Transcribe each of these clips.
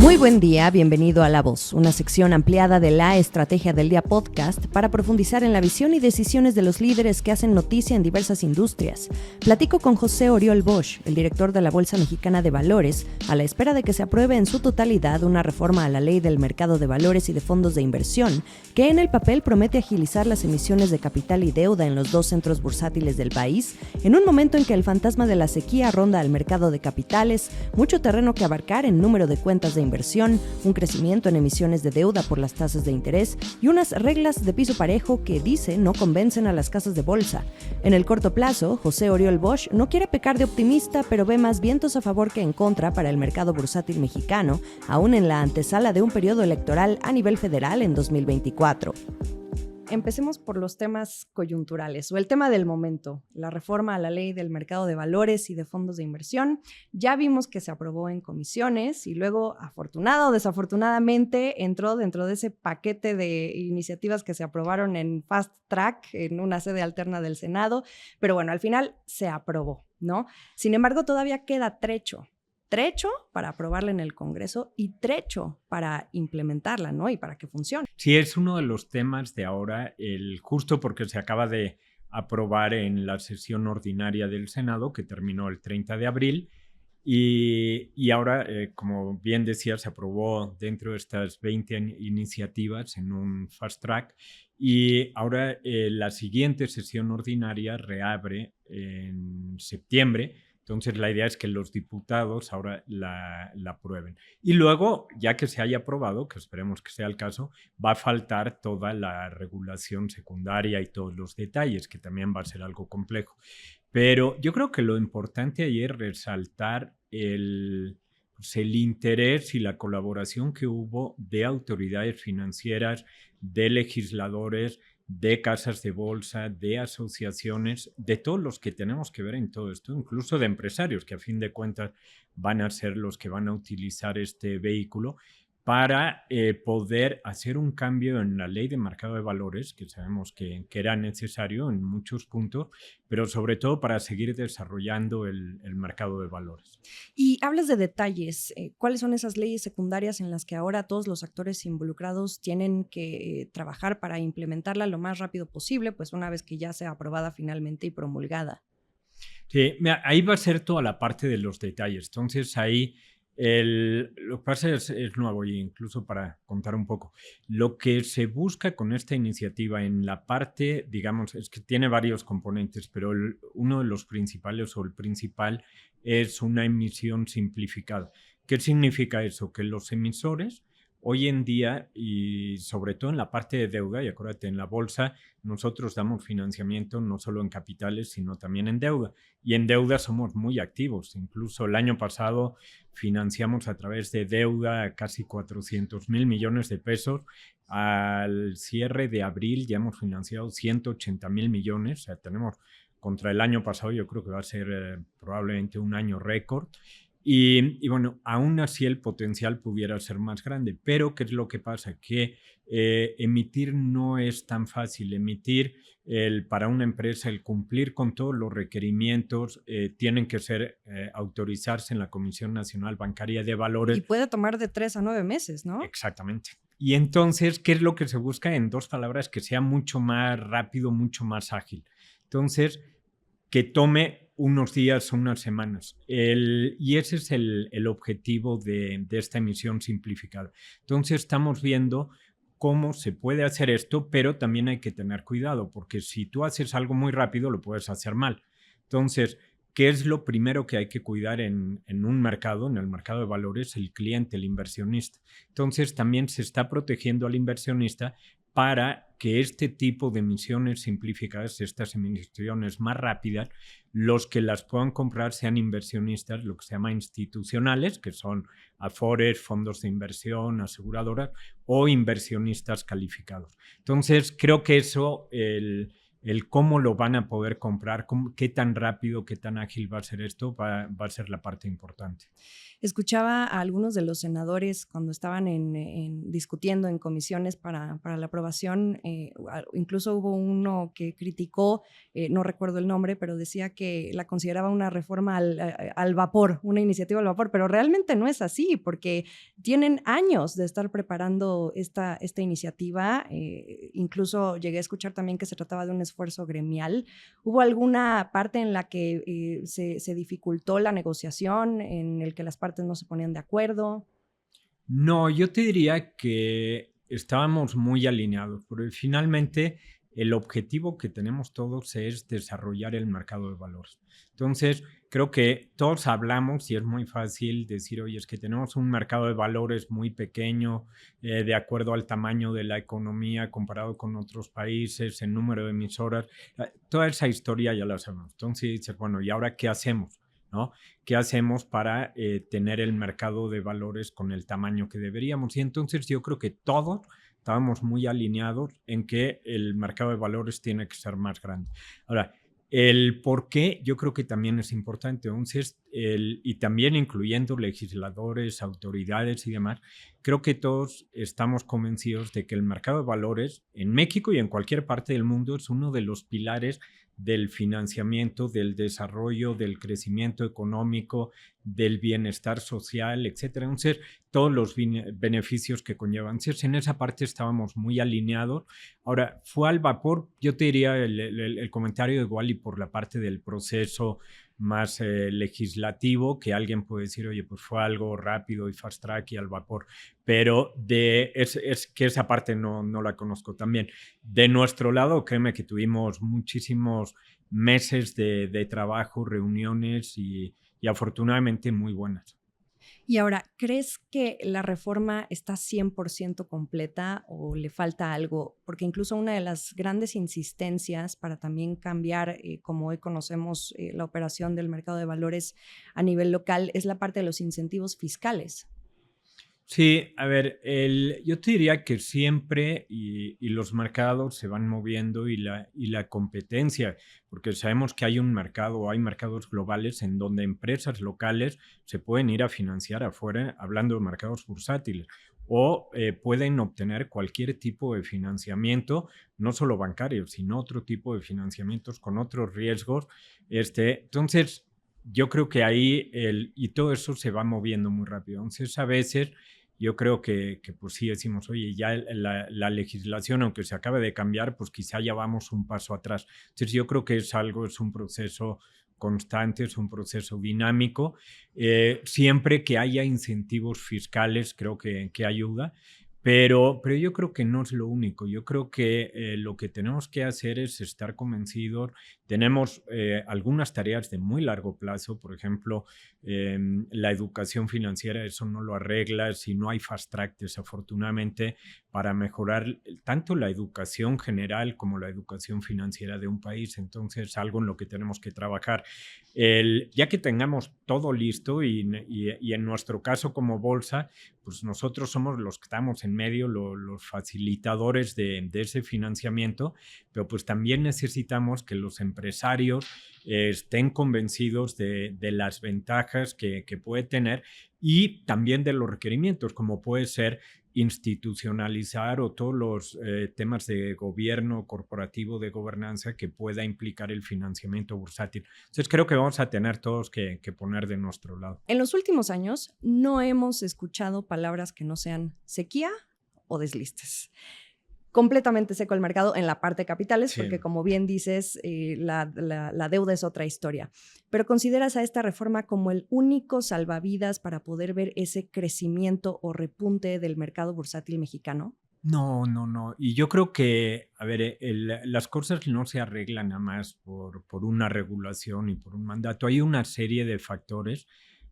Muy buen día, bienvenido a La Voz, una sección ampliada de la Estrategia del Día podcast para profundizar en la visión y decisiones de los líderes que hacen noticia en diversas industrias. Platico con José Oriol Bosch, el director de la Bolsa Mexicana de Valores, a la espera de que se apruebe en su totalidad una reforma a la Ley del Mercado de Valores y de Fondos de Inversión, que en el papel promete agilizar las emisiones de capital y deuda en los dos centros bursátiles del país, en un momento en que el fantasma de la sequía ronda al mercado de capitales, mucho terreno que abarcar en número de cuentas de inversión, un crecimiento en emisiones de deuda por las tasas de interés y unas reglas de piso parejo que, dice, no convencen a las casas de bolsa. En el corto plazo, José Oriol Bosch no quiere pecar de optimista, pero ve más vientos a favor que en contra para el mercado bursátil mexicano, aún en la antesala de un periodo electoral a nivel federal en 2024. Empecemos por los temas coyunturales o el tema del momento, la reforma a la Ley del Mercado de Valores y de Fondos de Inversión. Ya vimos que se aprobó en comisiones y luego, afortunada o desafortunadamente, entró dentro de ese paquete de iniciativas que se aprobaron en Fast Track, en una sede alterna del Senado, pero bueno, al final se aprobó, ¿no? Sin embargo, todavía queda trecho para aprobarla en el Congreso y trecho para implementarla, ¿no? Y para que funcione. Sí, es uno de los temas de ahora, justo porque se acaba de aprobar en la sesión ordinaria del Senado, que terminó el 30 de abril, y ahora, como bien decía, se aprobó dentro de estas 20 iniciativas en un fast track, y ahora la siguiente sesión ordinaria reabre en septiembre. Entonces, la idea es que los diputados ahora la aprueben. Y luego, ya que se haya aprobado, que esperemos que sea el caso, va a faltar toda la regulación secundaria y todos los detalles, que también va a ser algo complejo. Pero yo creo que lo importante ahí es resaltar el interés y la colaboración que hubo de autoridades financieras, de legisladores, de casas de bolsa, de asociaciones, de todos los que tenemos que ver en todo esto, incluso de empresarios que a fin de cuentas van a ser los que van a utilizar este vehículo para poder hacer un cambio en la ley de mercado de valores, que sabemos que era necesario en muchos puntos, pero sobre todo para seguir desarrollando el mercado de valores. Y hablas de detalles. ¿Cuáles son esas leyes secundarias en las que ahora todos los actores involucrados tienen que trabajar para implementarla lo más rápido posible, pues una vez que ya sea aprobada finalmente y promulgada? Sí, mira, ahí va a ser toda la parte de los detalles. Entonces ahí lo que pasa es nuevo, y incluso para contar un poco, lo que se busca con esta iniciativa en la parte, digamos, es que tiene varios componentes, pero uno de los principales o el principal es una emisión simplificada. ¿Qué significa eso? Que los emisores hoy en día, y sobre todo en la parte de deuda, y acuérdate, en la bolsa nosotros damos financiamiento no solo en capitales, sino también en deuda. Y en deuda somos muy activos. Incluso el año pasado financiamos a través de deuda casi 400,000 millones de pesos. Al cierre de abril ya hemos financiado 180,000 millones. O sea, tenemos contra el año pasado, yo creo que va a ser probablemente un año récord. Y bueno, aún así el potencial pudiera ser más grande, pero ¿qué es lo que pasa? Que emitir no es tan fácil. Emitir para una empresa, el cumplir con todos los requerimientos, tienen que autorizarse en la Comisión Nacional Bancaria de Valores. Y puede tomar de 3 a 9 meses, ¿no? Exactamente. Y entonces, ¿qué es lo que se busca? En dos palabras, que sea mucho más rápido, mucho más ágil. Entonces, que tome unos días o unas semanas. Y ese es el objetivo de esta emisión simplificada. Entonces estamos viendo cómo se puede hacer esto, pero también hay que tener cuidado, porque si tú haces algo muy rápido, lo puedes hacer mal. Entonces, ¿qué es lo primero que hay que cuidar en un mercado, en el mercado de valores? El cliente, el inversionista. Entonces, también se está protegiendo al inversionista para que este tipo de emisiones simplificadas, estas emisiones más rápidas, los que las puedan comprar sean inversionistas, lo que se llama institucionales, que son afores, fondos de inversión, aseguradoras o inversionistas calificados. Entonces, creo que eso, el cómo lo van a poder comprar, qué tan rápido, qué tan ágil va a ser esto, va a ser la parte importante. Escuchaba a algunos de los senadores cuando estaban discutiendo en comisiones para la aprobación, incluso hubo uno que criticó, no recuerdo el nombre, pero decía que la consideraba una reforma al vapor, una iniciativa al vapor, pero realmente no es así, porque tienen años de estar preparando esta iniciativa. Incluso llegué a escuchar también que se trataba de un esfuerzo gremial. ¿Hubo alguna parte en la que se dificultó la negociación, en el que las partes no se ponían de acuerdo? No, yo te diría que estábamos muy alineados, porque finalmente el objetivo que tenemos todos es desarrollar el mercado de valores. Entonces, creo que todos hablamos y es muy fácil decir, oye, es que tenemos un mercado de valores muy pequeño, de acuerdo al tamaño de la economía comparado con otros países, el número de emisoras, toda esa historia ya la sabemos. Entonces dices, bueno, ¿y ahora qué hacemos? ¿No? ¿Qué hacemos para tener el mercado de valores con el tamaño que deberíamos? Y entonces yo creo que todos estábamos muy alineados en que el mercado de valores tiene que ser más grande. Ahora, el por qué yo creo que también es importante, entonces, y también incluyendo legisladores, autoridades y demás, creo que todos estamos convencidos de que el mercado de valores en México y en cualquier parte del mundo es uno de los pilares del financiamiento, del desarrollo, del crecimiento económico, del bienestar social, etcétera. Entonces, todos los beneficios que conllevan. Entonces, en esa parte estábamos muy alineados. Ahora, fue al vapor, yo te diría el comentario igual y por la parte del proceso más legislativo, que alguien puede decir, oye, pues fue algo rápido y fast track y al vapor, pero es que esa parte no la conozco también. De nuestro lado, créeme que tuvimos muchísimos meses de trabajo, reuniones y afortunadamente muy buenas. Y ahora, ¿crees que la reforma está 100% completa o le falta algo? Porque incluso una de las grandes insistencias para también cambiar, como hoy conocemos la operación del mercado de valores a nivel local, es la parte de los incentivos fiscales. Sí, a ver, yo te diría que siempre y los mercados se van moviendo y la competencia, porque sabemos que hay un mercado, hay mercados globales en donde empresas locales se pueden ir a financiar afuera, hablando de mercados bursátiles, o pueden obtener cualquier tipo de financiamiento, no solo bancario, sino otro tipo de financiamientos con otros riesgos. Entonces, yo creo que ahí y todo eso se va moviendo muy rápido. Entonces, a veces yo creo que pues sí decimos, oye, ya la legislación, aunque se acabe de cambiar, pues quizá ya vamos un paso atrás. Entonces yo creo que es un proceso constante, es un proceso dinámico. Siempre que haya incentivos fiscales, creo que ayuda. Pero yo creo que no es lo único. Yo creo que lo que tenemos que hacer es estar convencidos. Tenemos algunas tareas de muy largo plazo, por ejemplo, la educación financiera, eso no lo arregla si no hay fast track, desafortunadamente, para mejorar tanto la educación general como la educación financiera de un país. Entonces, algo en lo que tenemos que trabajar. Ya que tengamos todo listo y en nuestro caso como bolsa, pues nosotros somos los que estamos en medio, los facilitadores de ese financiamiento, pero pues también necesitamos que los empresarios estén convencidos de las ventajas que puede tener y también de los requerimientos, como puede ser institucionalizar o todos los temas de gobierno corporativo, de gobernanza que pueda implicar el financiamiento bursátil. Entonces creo que vamos a tener todos que poner de nuestro lado. En los últimos años no hemos escuchado palabras que no sean sequía o deslistes. Completamente seco el mercado en la parte de capitales, Sí. porque como bien dices, la deuda es otra historia. Pero ¿consideras a esta reforma como el único salvavidas para poder ver ese crecimiento o repunte del mercado bursátil mexicano? No. Y yo creo que, a ver, las cosas no se arreglan nada más por una regulación y por un mandato. Hay una serie de factores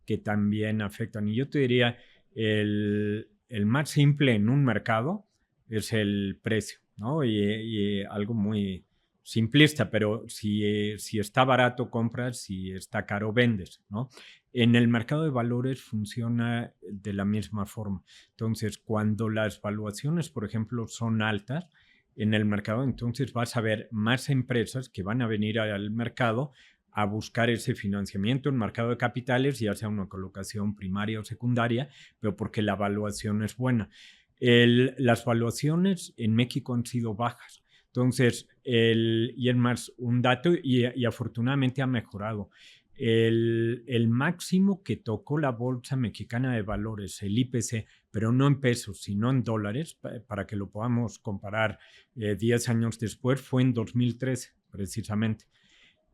que también afectan. Y yo te diría, el más simple en un mercado es el precio, ¿no? Y algo muy simplista, pero si está barato compras, si está caro vendes, ¿no? En el mercado de valores funciona de la misma forma. Entonces, cuando las valuaciones, por ejemplo, son altas, en el mercado, entonces vas a ver más empresas que van a venir al mercado a buscar ese financiamiento en mercado de capitales, ya sea una colocación primaria o secundaria, pero porque la valuación es buena. Las valuaciones en México han sido bajas. Entonces, y es más, un dato, y afortunadamente ha mejorado. El máximo que tocó la Bolsa Mexicana de Valores, el IPC, pero no en pesos, sino en dólares, para que lo podamos comparar 10 años después, fue en 2013, precisamente.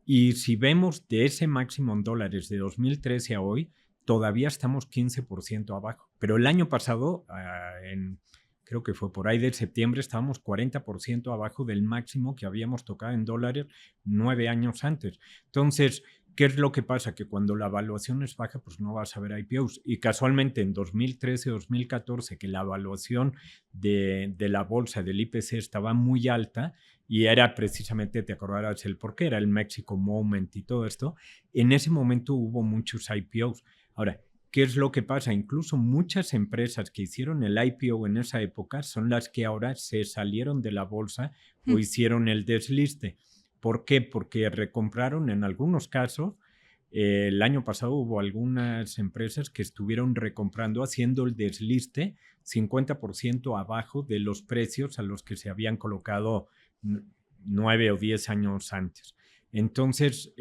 Y si vemos de ese máximo en dólares de 2013 a hoy, todavía estamos 15% abajo. Pero el año pasado, creo que fue por ahí de septiembre, estábamos 40% abajo del máximo que habíamos tocado en dólares 9 años antes. Entonces, ¿qué es lo que pasa? Que cuando la evaluación es baja, pues no vas a ver IPOs. Y casualmente en 2013-2014, que la evaluación de la bolsa del IPC estaba muy alta, y era precisamente, te acordarás el por qué, era el Mexico Moment y todo esto, en ese momento hubo muchos IPOs. Ahora, ¿qué es lo que pasa? Incluso muchas empresas que hicieron el IPO en esa época son las que ahora se salieron de la bolsa o hicieron el desliste. ¿Por qué? Porque recompraron en algunos casos. El año pasado hubo algunas empresas que estuvieron recomprando, haciendo el desliste 50% abajo de los precios a los que se habían colocado 9 o 10 años antes. Entonces,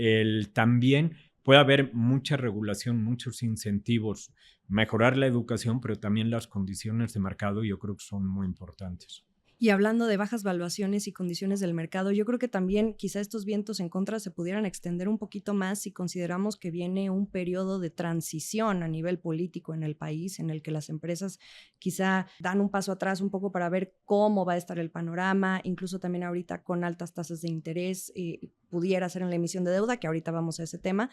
también puede haber mucha regulación, muchos incentivos, mejorar la educación, pero también las condiciones de mercado yo creo que son muy importantes. Y hablando de bajas valuaciones y condiciones del mercado, yo creo que también quizá estos vientos en contra se pudieran extender un poquito más si consideramos que viene un periodo de transición a nivel político en el país, en el que las empresas quizá dan un paso atrás un poco para ver cómo va a estar el panorama, incluso también ahorita con altas tasas de interés, pudiera ser en la emisión de deuda, que ahorita vamos a ese tema.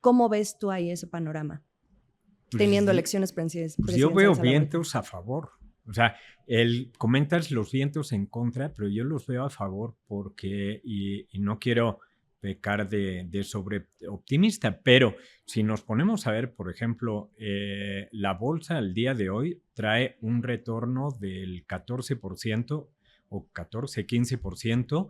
¿Cómo ves tú ahí ese panorama? Teniendo elecciones presidenciales. Yo veo vientos a favor. O sea, comentas los vientos en contra, pero yo los veo a favor porque, y no quiero pecar de sobre optimista, pero si nos ponemos a ver, por ejemplo, la bolsa al día de hoy trae un retorno del 14% o 14-15%.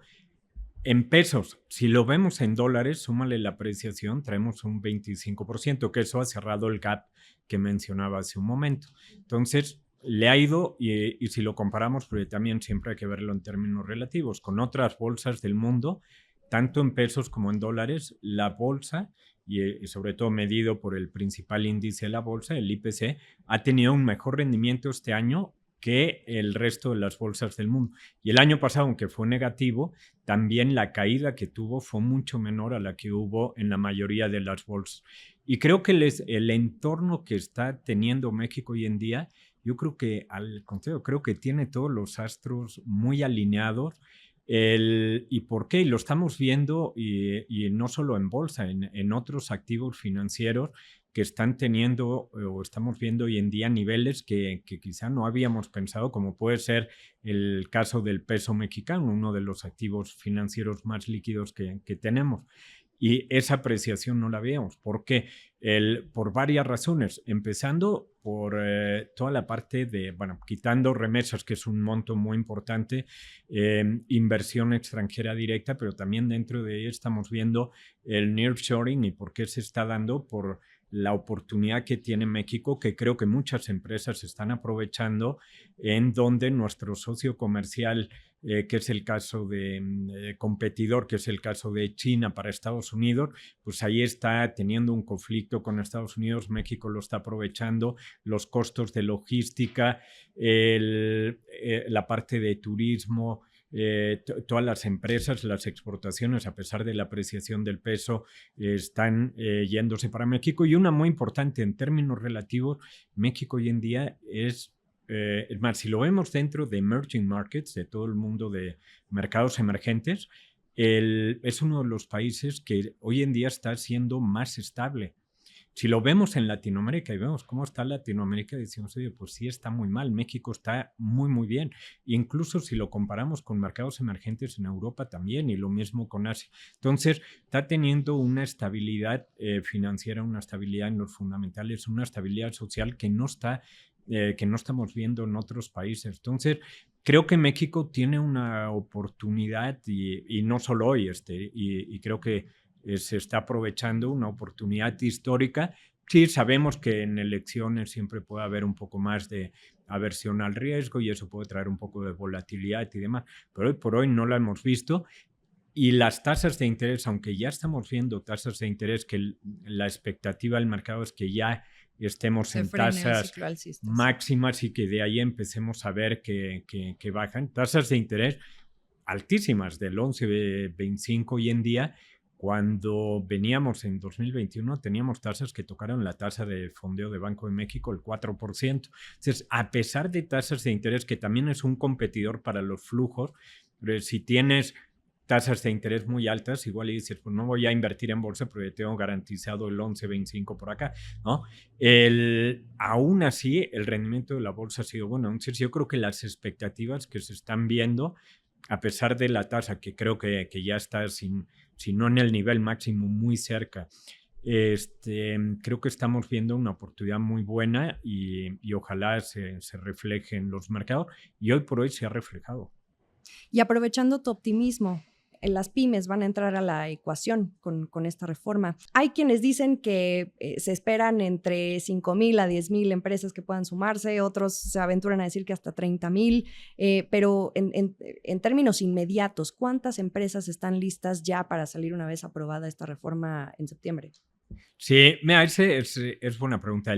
En pesos, si lo vemos en dólares, súmale la apreciación, traemos un 25%, que eso ha cerrado el gap que mencionaba hace un momento. Entonces, le ha ido, y si lo comparamos, porque también siempre hay que verlo en términos relativos, con otras bolsas del mundo, tanto en pesos como en dólares, la bolsa, y sobre todo medido por el principal índice de la bolsa, el IPC, ha tenido un mejor rendimiento este año que el resto de las bolsas del mundo. Y el año pasado, aunque fue negativo, también la caída que tuvo fue mucho menor a la que hubo en la mayoría de las bolsas. Y creo que el entorno que está teniendo México hoy en día, yo creo que, al contrario, creo que tiene todos los astros muy alineados. ¿Y por qué? Y lo estamos viendo, y no solo en bolsa, en otros activos financieros que están teniendo, o estamos viendo hoy en día, niveles que quizá no habíamos pensado, como puede ser el caso del peso mexicano, uno de los activos financieros más líquidos que tenemos. Y esa apreciación no la veíamos. ¿Por qué? Por varias razones, empezando por toda la parte de, bueno, quitando remesas, que es un monto muy importante, inversión extranjera directa, pero también dentro de ello estamos viendo el nearshoring y por qué se está dando, por la oportunidad que tiene México, que creo que muchas empresas están aprovechando, en donde nuestro socio comercial, que es el caso de competidor, que es el caso de China para Estados Unidos, pues ahí está teniendo un conflicto con Estados Unidos, México lo está aprovechando, los costos de logística, la parte de turismo, todas las empresas, las exportaciones, a pesar de la apreciación del peso, están yéndose para México. Y una muy importante en términos relativos, México hoy en día es más, si lo vemos dentro de emerging markets, de todo el mundo de mercados emergentes, es uno de los países que hoy en día está siendo más estable. Si lo vemos en Latinoamérica y vemos cómo está Latinoamérica, decimos, oye, pues sí está muy mal, México está muy, muy bien. Incluso si lo comparamos con mercados emergentes en Europa también, y lo mismo con Asia. Entonces, está teniendo una estabilidad financiera, una estabilidad en los fundamentales, una estabilidad social que no estamos viendo en otros países. Entonces, creo que México tiene una oportunidad y no solo hoy, y creo que se está aprovechando una oportunidad histórica. Sí, sabemos que en elecciones siempre puede haber un poco más de aversión al riesgo y eso puede traer un poco de volatilidad y demás, pero hoy por hoy no lo hemos visto. Y las tasas de interés, aunque ya estamos viendo tasas de interés que la expectativa del mercado es que ya estemos en tasas máximas y que de ahí empecemos a ver que bajan. Tasas de interés altísimas del 11-25 hoy en día. Cuando veníamos en 2021 teníamos tasas que tocaron la tasa de fondeo de Banco de México, el 4%. Entonces, a pesar de tasas de interés, que también es un competidor para los flujos, si tienes tasas de interés muy altas, igual y dices, pues no voy a invertir en bolsa porque tengo garantizado el 11-25 por acá, ¿no? Aún así, el rendimiento de la bolsa ha sido bueno. Entonces, yo creo que las expectativas que se están viendo, a pesar de la tasa, que creo que ya está, si no en el nivel máximo, muy cerca, creo que estamos viendo una oportunidad muy buena y ojalá se refleje en los mercados, y hoy por hoy se ha reflejado. Y aprovechando tu optimismo, las pymes van a entrar a la ecuación con esta reforma. Hay quienes dicen que se esperan entre 5,000 a 10,000 empresas que puedan sumarse, otros se aventuran a decir que hasta 30,000, pero en términos inmediatos, ¿cuántas empresas están listas ya para salir una vez aprobada esta reforma en septiembre? Sí, mira, es buena pregunta.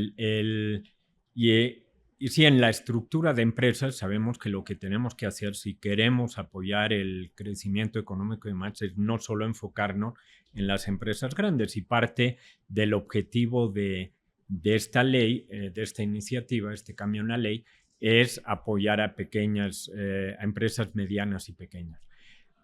Y sí, en la estructura de empresas sabemos que lo que tenemos que hacer si queremos apoyar el crecimiento económico y demás es no solo enfocarnos en las empresas grandes, y parte del objetivo de esta ley, de esta iniciativa, este cambio en la ley, es apoyar a empresas medianas y pequeñas.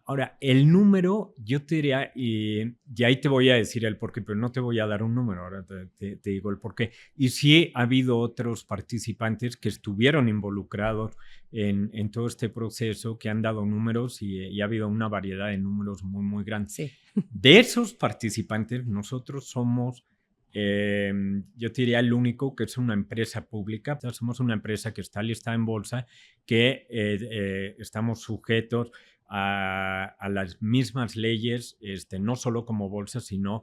Ahora, el número, yo te diría, y ahí te voy a decir el porqué, pero no te voy a dar un número, ahora te digo el porqué. Y sí ha habido otros participantes que estuvieron involucrados en todo este proceso, que han dado números y ha habido una variedad de números muy, muy grandes. Sí. De esos participantes, nosotros somos, yo te diría, el único que es una empresa pública. O sea, somos una empresa que está listada en bolsa, que estamos sujetos a las mismas leyes, no solo como bolsa, sino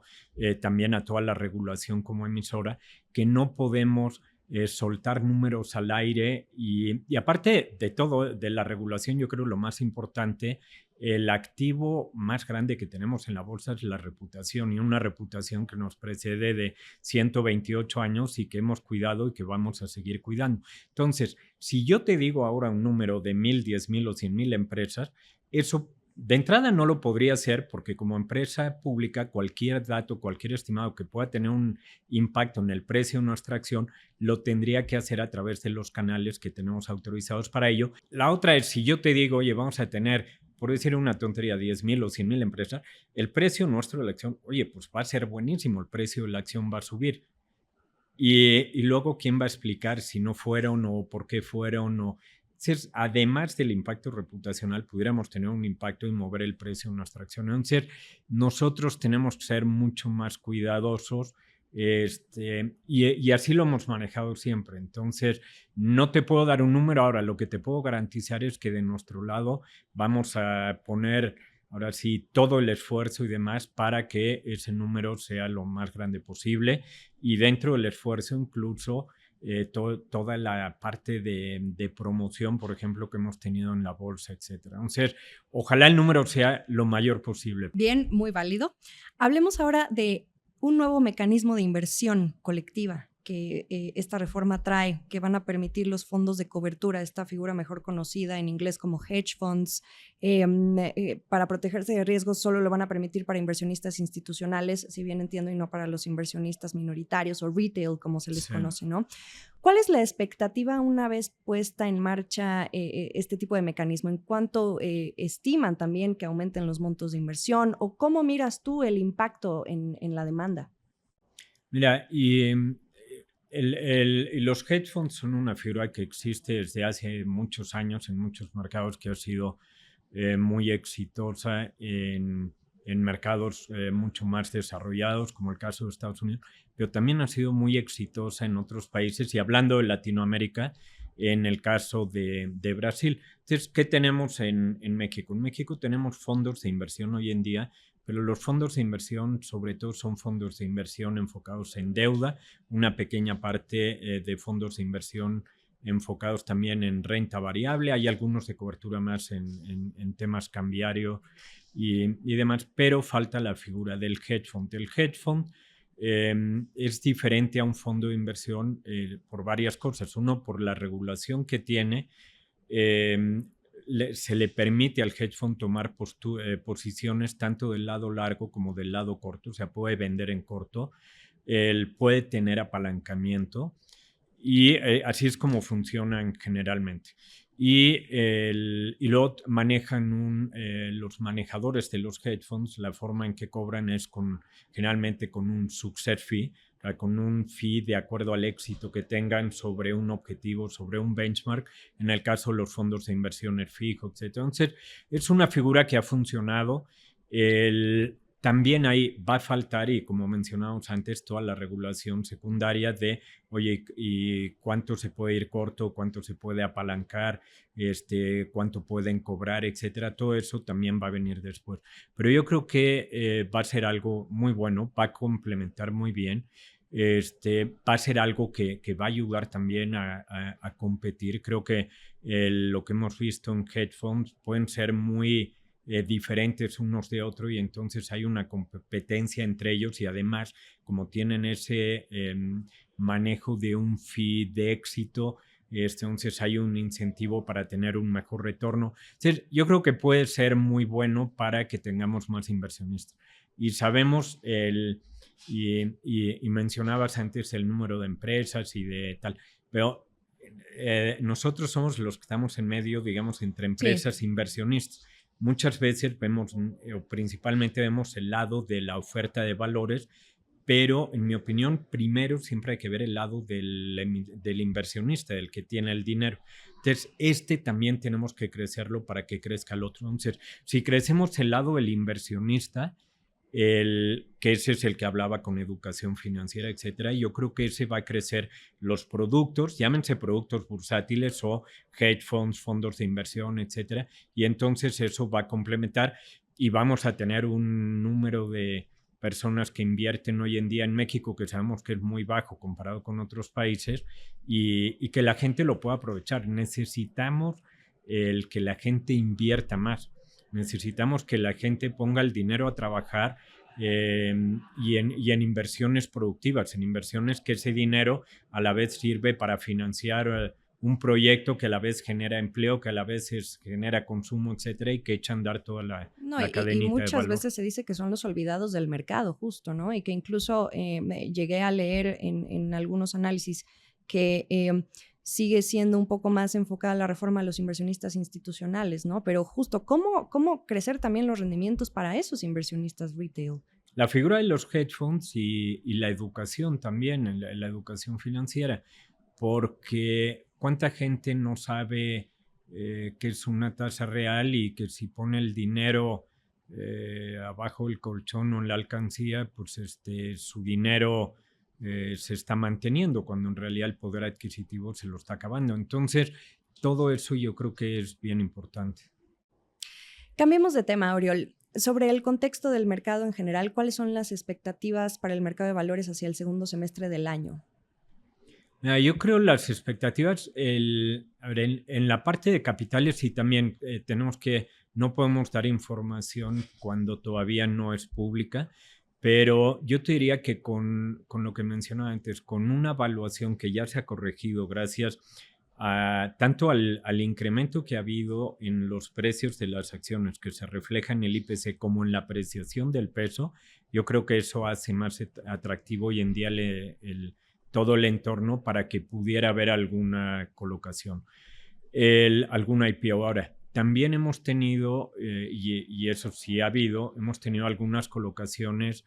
también a toda la regulación como emisora, que no podemos soltar números al aire. Y aparte de todo, de la regulación, yo creo lo más importante, el activo más grande que tenemos en la bolsa es la reputación, y una reputación que nos precede de 128 años y que hemos cuidado y que vamos a seguir cuidando. Entonces, si yo te digo ahora un número de 1,000, 10,000 o 100,000 empresas, eso de entrada no lo podría hacer, porque como empresa pública, cualquier dato, cualquier estimado que pueda tener un impacto en el precio de nuestra acción, lo tendría que hacer a través de los canales que tenemos autorizados para ello. La otra es, si yo te digo, oye, vamos a tener, por decir una tontería, 10,000 o 100,000 empresas, el precio nuestro de la acción, oye, pues va a ser buenísimo, el precio de la acción va a subir. Y luego, ¿quién va a explicar si no fueron o por qué fueron? Entonces, además del impacto reputacional, pudiéramos tener un impacto en mover el precio de nuestra acción. Entonces, nosotros tenemos que ser mucho más cuidadosos, y así lo hemos manejado siempre. Entonces, no te puedo dar un número ahora. Lo que te puedo garantizar es que de nuestro lado vamos a poner, ahora sí, todo el esfuerzo y demás para que ese número sea lo más grande posible, y dentro del esfuerzo incluso toda la parte de promoción, por ejemplo, que hemos tenido en la bolsa, etcétera. Entonces, ojalá el número sea lo mayor posible. Bien, muy válido. Hablemos ahora de un nuevo mecanismo de inversión colectiva que esta reforma trae, que van a permitir los fondos de cobertura, esta figura mejor conocida en inglés como hedge funds. Para protegerse de riesgos solo lo van a permitir para inversionistas institucionales, si bien entiendo, y no para los inversionistas minoritarios o retail, como se les conoce, ¿no? ¿Cuál es la expectativa una vez puesta en marcha este tipo de mecanismo? ¿En cuánto estiman también que aumenten los montos de inversión? ¿O cómo miras tú el impacto en la demanda? Mira, los hedge funds son una figura que existe desde hace muchos años en muchos mercados, que ha sido muy exitosa en mercados mucho más desarrollados, como el caso de Estados Unidos, pero también ha sido muy exitosa en otros países, y hablando de Latinoamérica, en el caso de Brasil. Entonces, ¿qué tenemos en México? En México tenemos fondos de inversión hoy en día, pero los fondos de inversión sobre todo son fondos de inversión enfocados en deuda, una pequeña parte de fondos de inversión enfocados también en renta variable, hay algunos de cobertura más en temas cambiario y demás, pero falta la figura del hedge fund. El hedge fund es diferente a un fondo de inversión por varias cosas. Uno, por la regulación que tiene, eh, se le permite al hedge fund tomar posiciones tanto del lado largo como del lado corto, o sea, puede vender en corto, él puede tener apalancamiento y así es como funcionan generalmente. Y luego manejan los manejadores de los hedge funds, la forma en que cobran es generalmente con un success fee, con un fee de acuerdo al éxito que tengan sobre un objetivo, sobre un benchmark, en el caso de los fondos de inversiones fijos, etc. Entonces, es una figura que ha funcionado. También ahí va a faltar, y como mencionábamos antes, toda la regulación secundaria de, oye, ¿y cuánto se puede ir corto, cuánto se puede apalancar, cuánto pueden cobrar, etcétera? Todo eso también va a venir después. Pero yo creo que va a ser algo muy bueno, va a complementar muy bien. Va a ser algo que va a ayudar también a competir. Creo que lo que hemos visto en hedge funds pueden ser muy diferentes unos de otros, y entonces hay una competencia entre ellos, y además como tienen ese manejo de un fee de éxito, entonces hay un incentivo para tener un mejor retorno. Entonces, yo creo que puede ser muy bueno para que tengamos más inversionistas. Y sabemos y mencionabas antes el número de empresas y de tal, pero nosotros somos los que estamos en medio, digamos, entre empresas e inversionistas. Muchas veces vemos, o principalmente vemos el lado de la oferta de valores, pero en mi opinión, primero siempre hay que ver el lado del inversionista, del que tiene el dinero. Entonces, también tenemos que crecerlo para que crezca el otro. Entonces, si crecemos el lado del inversionista, que ese es el que hablaba con educación financiera, etcétera, yo creo que ese va a crecer los productos, llámense productos bursátiles o hedge funds, fondos de inversión, etcétera, y entonces eso va a complementar, y vamos a tener un número de personas que invierten hoy en día en México, que sabemos que es muy bajo comparado con otros países, y que la gente lo pueda aprovechar. Necesitamos que la gente invierta más. Necesitamos que la gente ponga el dinero a trabajar y en inversiones productivas, en inversiones que ese dinero a la vez sirve para financiar un proyecto, que a la vez genera empleo, que a la vez genera consumo, etcétera, y que echa a andar toda la Y cadenita de muchas valor. veces se dice que son los olvidados del mercado, justo, ¿no? Y que incluso llegué a leer en algunos análisis que sigue siendo un poco más enfocada la reforma a los inversionistas institucionales, ¿no? Pero justo, ¿cómo crecer también los rendimientos para esos inversionistas retail? La figura de los hedge funds y la educación también, la educación financiera, porque cuánta gente no sabe qué es una tasa real, y que si pone el dinero abajo del colchón o en la alcancía, pues su dinero se está manteniendo, cuando en realidad el poder adquisitivo se lo está acabando. Entonces, todo eso yo creo que es bien importante. Cambiemos de tema, Oriol. Sobre el contexto del mercado en general, ¿cuáles son las expectativas para el mercado de valores hacia el segundo semestre del año? Yo creo las expectativas, a ver, en la parte de capitales sí también no podemos dar información cuando todavía no es pública, pero yo te diría que con lo que mencionaba antes, con una evaluación que ya se ha corregido gracias tanto al incremento que ha habido en los precios de las acciones, que se refleja en el IPC, como en la apreciación del peso, yo creo que eso hace más atractivo hoy en día todo el entorno para que pudiera haber alguna colocación, alguna IPO. Ahora, también hemos tenido, y eso sí ha habido, hemos tenido algunas colocaciones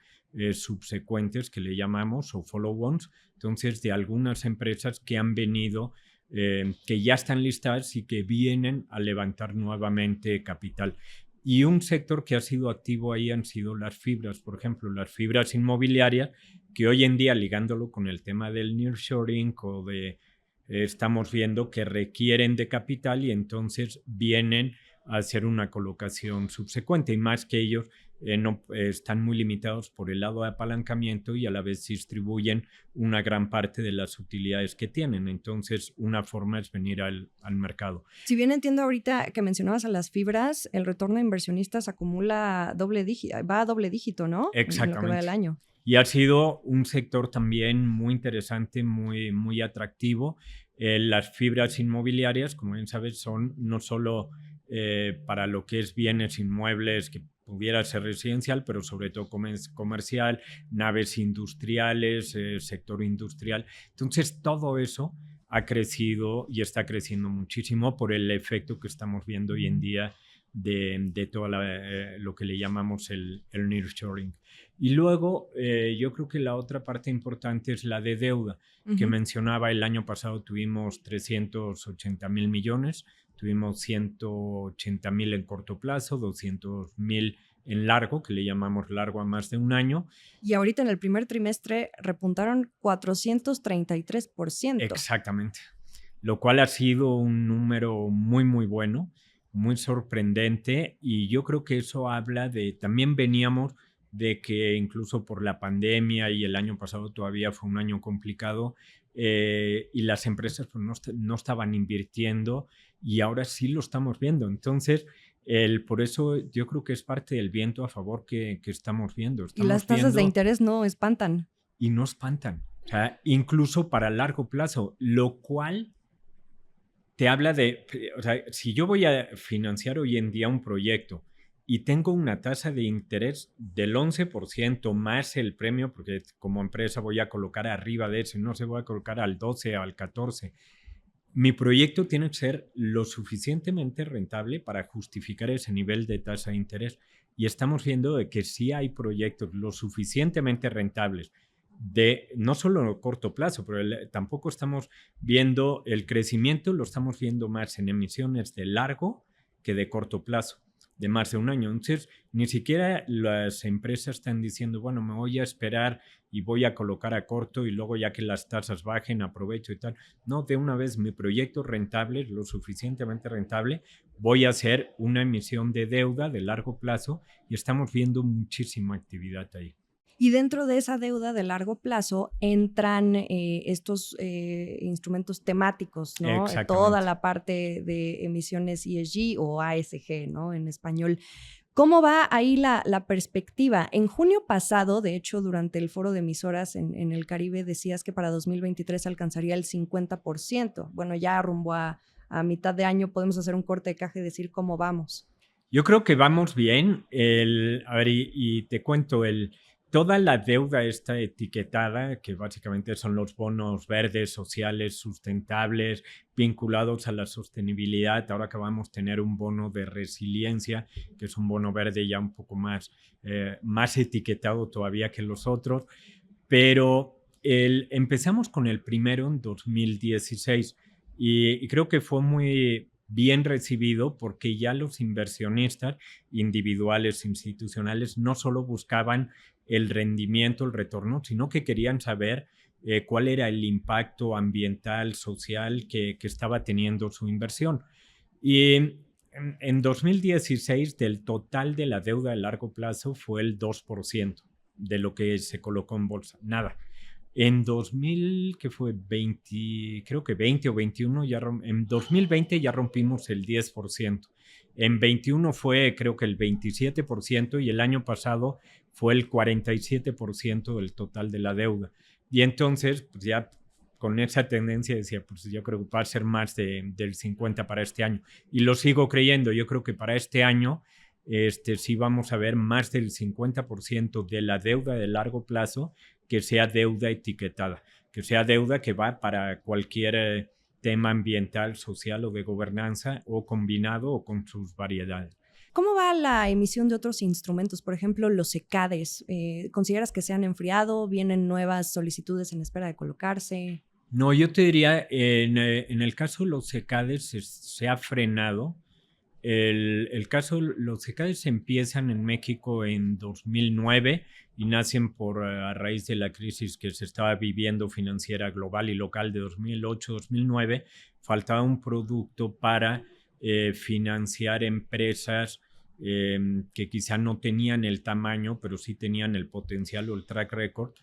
subsecuentes que le llamamos o follow-ons, entonces de algunas empresas que han venido, que ya están listadas y que vienen a levantar nuevamente capital. Y un sector que ha sido activo ahí han sido las fibras, por ejemplo, las fibras inmobiliarias, que hoy en día, ligándolo con el tema del nearshoring o de estamos viendo que requieren de capital y entonces vienen a hacer una colocación subsecuente, y más que ellos no, están muy limitados por el lado de apalancamiento y a la vez distribuyen una gran parte de las utilidades que tienen. Entonces, una forma es venir al mercado. Si bien entiendo ahorita que mencionabas a las fibras, el retorno de inversionistas acumula va a doble dígito, ¿no? Exactamente. En lo que va del año. Y ha sido un sector también muy interesante, muy, muy atractivo. Las fibras inmobiliarias, como bien sabes, son no solo para lo que es bienes inmuebles, que pudiera ser residencial, pero sobre todo comercial, naves industriales, sector industrial. Entonces, todo eso ha crecido y está creciendo muchísimo por el efecto que estamos viendo hoy en día de todo lo que le llamamos el nearshoring. Y luego, yo creo que la otra parte importante es la de deuda, que mencionaba. El año pasado tuvimos 380,000 millones, tuvimos 180,000 en corto plazo, 200,000 en largo, que le llamamos largo a más de un año. Y ahorita en el primer trimestre repuntaron 433%. Exactamente, lo cual ha sido un número muy, muy bueno, muy sorprendente, y yo creo que eso habla de, también veníamos de que incluso por la pandemia y el año pasado todavía fue un año complicado, y las empresas pues, no estaban invirtiendo, y ahora sí lo estamos viendo. Entonces, por eso yo creo que es parte del viento a favor que estamos viendo. Y las tasas de interés no espantan. Y no espantan, o sea, incluso para largo plazo, lo cual te habla de, o sea, si yo voy a financiar hoy en día un proyecto y tengo una tasa de interés del 11% más el premio, porque como empresa voy a colocar arriba de ese, no se voy a colocar al 12 o al 14, mi proyecto tiene que ser lo suficientemente rentable para justificar ese nivel de tasa de interés. Y estamos viendo de que sí hay proyectos lo suficientemente rentables, de no solo a corto plazo, pero tampoco estamos viendo el crecimiento, lo estamos viendo más en emisiones de largo que de corto plazo, de más de un año. Entonces, ni siquiera las empresas están diciendo, bueno, me voy a esperar y voy a colocar a corto y luego ya que las tasas bajen, aprovecho y tal. No, de una vez mi proyecto rentable, lo suficientemente rentable, voy a hacer una emisión de deuda de largo plazo, y estamos viendo muchísima actividad ahí. Y dentro de esa deuda de largo plazo entran estos instrumentos temáticos, ¿no? Toda la parte de emisiones ESG o ASG, ¿no? En español. ¿Cómo va ahí la perspectiva? En junio pasado, de hecho, durante el foro de emisoras en el Caribe, decías que para 2023 alcanzaría el 50%. Bueno, ya rumbo a mitad de año podemos hacer un corte de caja y decir cómo vamos. Yo creo que vamos bien. A ver, y te cuento, toda la deuda está etiquetada, que básicamente son los bonos verdes, sociales, sustentables, vinculados a la sostenibilidad. Ahora acabamos de tener un bono de resiliencia, que es un bono verde ya un poco más etiquetado todavía que los otros. Pero empezamos con el primero en 2016 y creo que fue muy bien recibido, porque ya los inversionistas individuales, institucionales, no solo buscaban el rendimiento, el retorno, sino que querían saber cuál era el impacto ambiental, social que estaba teniendo su inversión. Y en 2016, del total de la deuda de largo plazo fue el 2% de lo que se colocó en bolsa. Nada. En 2000, que fue 20, creo que 20 o 21, en 2020 ya rompimos el 10%. En 21 fue creo que el 27% y el año pasado fue el 47% del total de la deuda. Y entonces, pues ya con esa tendencia decía, pues yo creo que va a ser más del 50% para este año. Y lo sigo creyendo. Yo creo que para este año sí vamos a ver más del 50% de la deuda de largo plazo que sea deuda etiquetada, que sea deuda que va para cualquier tema ambiental, social o de gobernanza, o combinado o con sus variedades. ¿Cómo va la emisión de otros instrumentos? Por ejemplo, los CECADES. ¿Consideras que se han enfriado? ¿Vienen nuevas solicitudes en espera de colocarse? No, yo te diría, en el caso de los CECADES se ha frenado. El caso, los CECADES empiezan en México en 2009 y nacen a raíz de la crisis que se estaba viviendo financiera global y local de 2008-2009. Faltaba un producto para financiar empresas que quizá no tenían el tamaño, pero sí tenían el potencial o el track record.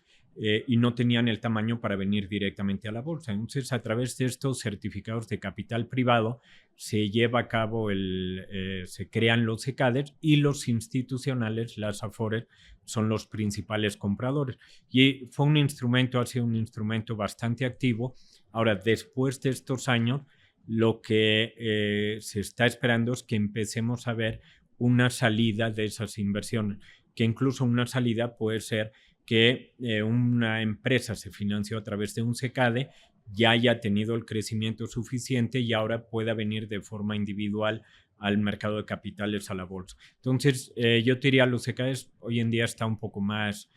Y no tenían el tamaño para venir directamente a la bolsa. Entonces, a través de estos certificados de capital privado, se lleva a cabo, se crean los CECADES y los institucionales, las Afores, son los principales compradores. Y ha sido un instrumento bastante activo. Ahora, después de estos años, lo que se está esperando es que empecemos a ver una salida de esas inversiones, que incluso una salida puede ser que una empresa se financió a través de un CECADE, ya haya tenido el crecimiento suficiente y ahora pueda venir de forma individual al mercado de capitales, a la bolsa. Entonces, yo te diría, los CECADES hoy en día está un poco más,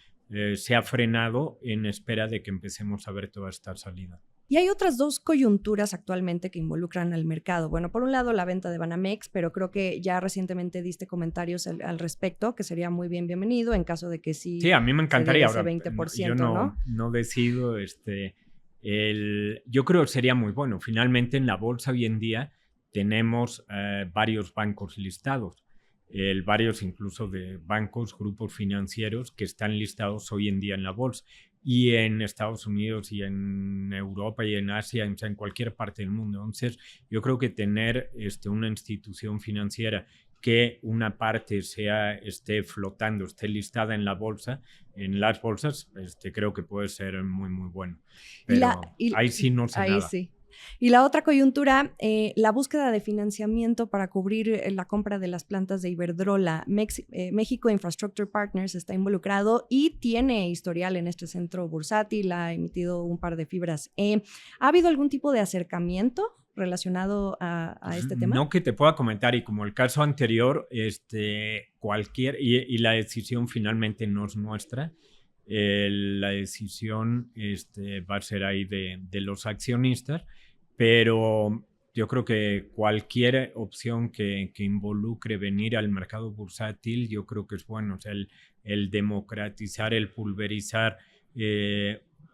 se ha frenado en espera de que empecemos a ver toda esta salida. Y hay otras dos coyunturas actualmente que involucran al mercado. Bueno, por un lado la venta de Banamex, pero creo que ya recientemente diste comentarios al respecto, que sería muy bienvenido en caso de que sí. Sí, a mí me encantaría. Ese Ahora, 20%, yo no decido. Yo creo que sería muy bueno. Finalmente, en la bolsa hoy en día tenemos varios bancos listados. Varios incluso de bancos, grupos financieros que están listados hoy en día en la bolsa. Y en Estados Unidos y en Europa y en Asia, en cualquier parte del mundo. Entonces, yo creo que tener una institución financiera que una parte esté flotando, esté listada en la bolsa, en las bolsas, creo que puede ser muy, muy bueno. Pero ahí sí no sé nada. Sí. Y la otra coyuntura, la búsqueda de financiamiento para cubrir la compra de las plantas de Iberdrola. México Infrastructure Partners está involucrado y tiene historial en este centro bursátil, ha emitido un par de fibras. ¿Ha habido algún tipo de acercamiento relacionado a este tema? No que te pueda comentar, y como el caso anterior, y la decisión finalmente no es nuestra. La decisión va a ser ahí de los accionistas, pero yo creo que cualquier opción que involucre venir al mercado bursátil, yo creo que es bueno. O sea, el democratizar, el pulverizar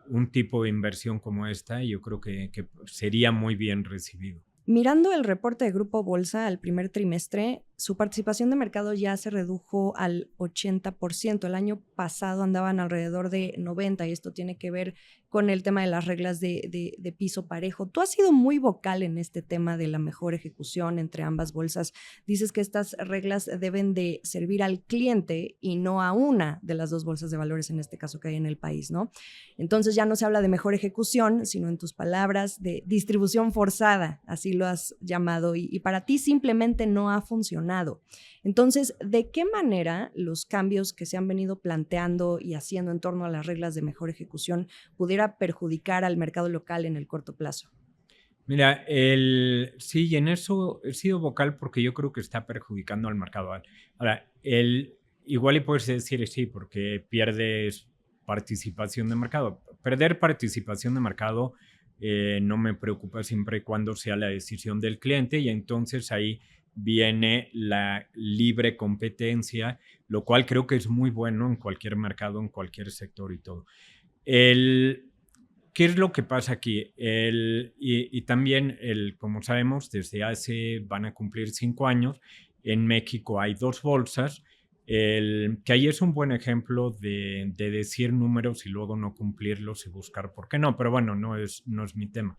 un tipo de inversión como esta, yo creo que sería muy bien recibido. Mirando el reporte de Grupo Bolsa al primer trimestre, su participación de mercado ya se redujo al 80%. El año pasado andaban alrededor de 90% y esto tiene que ver con el tema de las reglas de piso parejo. Tú has sido muy vocal en este tema de la mejor ejecución entre ambas bolsas. Dices que estas reglas deben de servir al cliente y no a una de las dos bolsas de valores, en este caso que hay en el país, ¿no? Entonces ya no se habla de mejor ejecución, sino en tus palabras de distribución forzada, así lo has llamado, y para ti simplemente no ha funcionado. Entonces, ¿de qué manera los cambios que se han venido planteando y haciendo en torno a las reglas de mejor ejecución pudiera perjudicar al mercado local en el corto plazo? Mira, sí, y en eso he sido vocal porque yo creo que está perjudicando al mercado. Ahora, igual y puedes decir sí, porque pierdes participación de mercado. Perder participación de mercado no me preocupa siempre y cuando sea la decisión del cliente, y entonces ahí viene la libre competencia, lo cual creo que es muy bueno en cualquier mercado, en cualquier sector y todo. ¿Qué es lo que pasa aquí? Y también, como sabemos, van a cumplir 5 años, en México hay 2 bolsas, que ahí es un buen ejemplo de decir números y luego no cumplirlos y buscar por qué no, pero bueno, no es mi tema.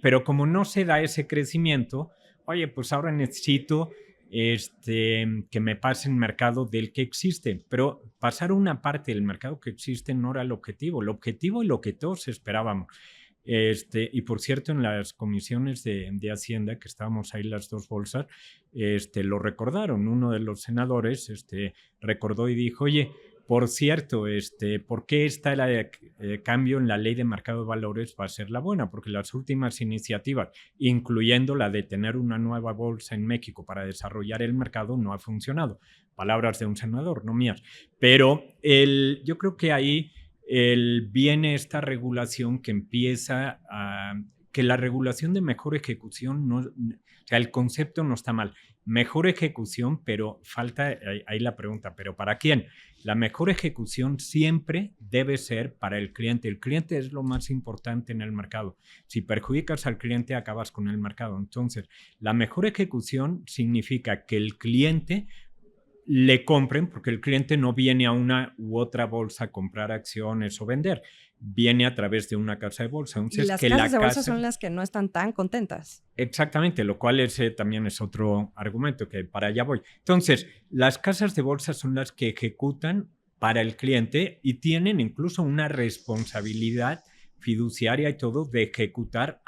Pero como no se da ese crecimiento, oye, pues ahora necesito que me pasen mercado del que existe, pero pasar una parte del mercado que existe no era el objetivo y lo que todos esperábamos. Y por cierto, en las comisiones de Hacienda, que estábamos ahí las 2 bolsas, lo recordaron. Uno de los senadores recordó y dijo, oye, Por cierto, ¿por qué el cambio en la ley de mercado de valores va a ser la buena? Porque las últimas iniciativas, incluyendo la de tener una nueva bolsa en México para desarrollar el mercado, no ha funcionado. Palabras de un senador, no mías. Pero yo creo que ahí viene esta regulación que empieza a... que la regulación de mejor ejecución, o sea, el concepto no está mal. Mejor ejecución, pero falta ahí la pregunta, ¿pero para quién? La mejor ejecución siempre debe ser para el cliente. El cliente es lo más importante en el mercado. Si perjudicas al cliente, acabas con el mercado. Entonces, la mejor ejecución significa que el cliente le compren, porque el cliente no viene a una u otra bolsa a comprar acciones o vender, viene a través de una casa de bolsa. Entonces, y las casas de bolsa son las que no están tan contentas. Exactamente, lo cual también es otro argumento, que para allá voy. Entonces, las casas de bolsa son las que ejecutan para el cliente y tienen incluso una responsabilidad fiduciaria y todo de ejecutar,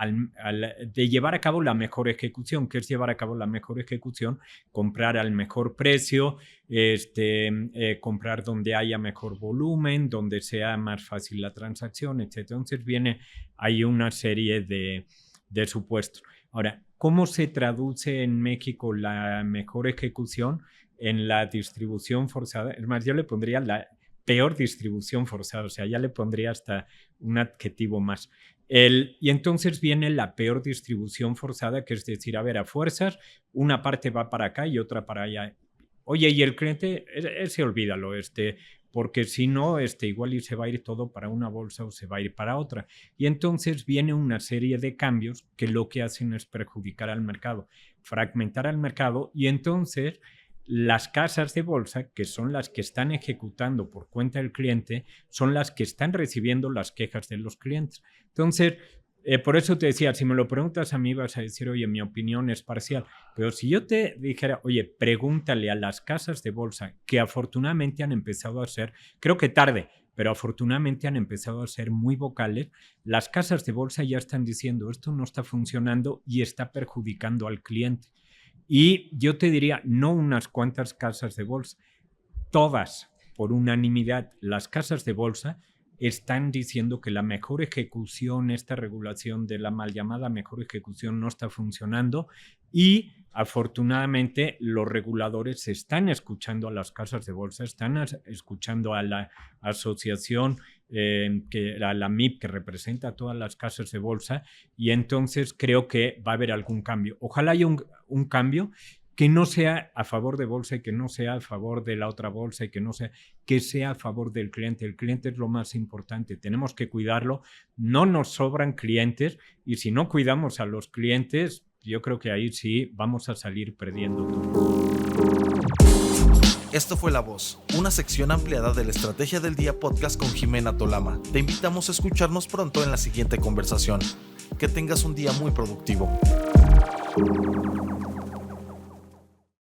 de llevar a cabo la mejor ejecución. ¿Qué es llevar a cabo la mejor ejecución? Comprar al mejor precio, comprar donde haya mejor volumen, donde sea más fácil la transacción, etc. Entonces hay una serie de supuestos. Ahora, ¿cómo se traduce en México la mejor ejecución? En la distribución forzada. Es más, yo le pondría la peor distribución forzada, o sea, ya le pondría hasta un adjetivo más. Y entonces viene la peor distribución forzada, que es decir, a ver, a fuerzas, una parte va para acá y otra para allá. Oye, y el cliente, ese olvídalo, porque si no, igual y se va a ir todo para una bolsa o se va a ir para otra. Y entonces viene una serie de cambios que lo que hacen es perjudicar al mercado, fragmentar al mercado, y entonces las casas de bolsa, que son las que están ejecutando por cuenta del cliente, son las que están recibiendo las quejas de los clientes. Entonces, por eso te decía, si me lo preguntas a mí vas a decir, oye, mi opinión es parcial. Pero si yo te dijera, oye, pregúntale a las casas de bolsa, que afortunadamente han empezado a ser, creo que tarde, pero afortunadamente han empezado a ser muy vocales, las casas de bolsa ya están diciendo, esto no está funcionando y está perjudicando al cliente. Y yo te diría, no unas cuantas casas de bolsa, todas, por unanimidad, las casas de bolsa están diciendo que la mejor ejecución, esta regulación de la mal llamada mejor ejecución no está funcionando, y afortunadamente los reguladores están escuchando a las casas de bolsa, están escuchando a la asociación, a la MIP, que representa a todas las casas de bolsa, y entonces creo que va a haber algún cambio. Ojalá haya un cambio que no sea a favor de bolsa y que no sea a favor de la otra bolsa y que sea a favor del cliente. El cliente es lo más importante, tenemos que cuidarlo, no nos sobran clientes, y si no cuidamos a los clientes, yo creo que ahí sí vamos a salir perdiendo todo. Esto fue La Voz, una sección ampliada de la Estrategia del Día Podcast con Jimena Tolama. Te invitamos a escucharnos pronto en la siguiente conversación. Que tengas un día muy productivo.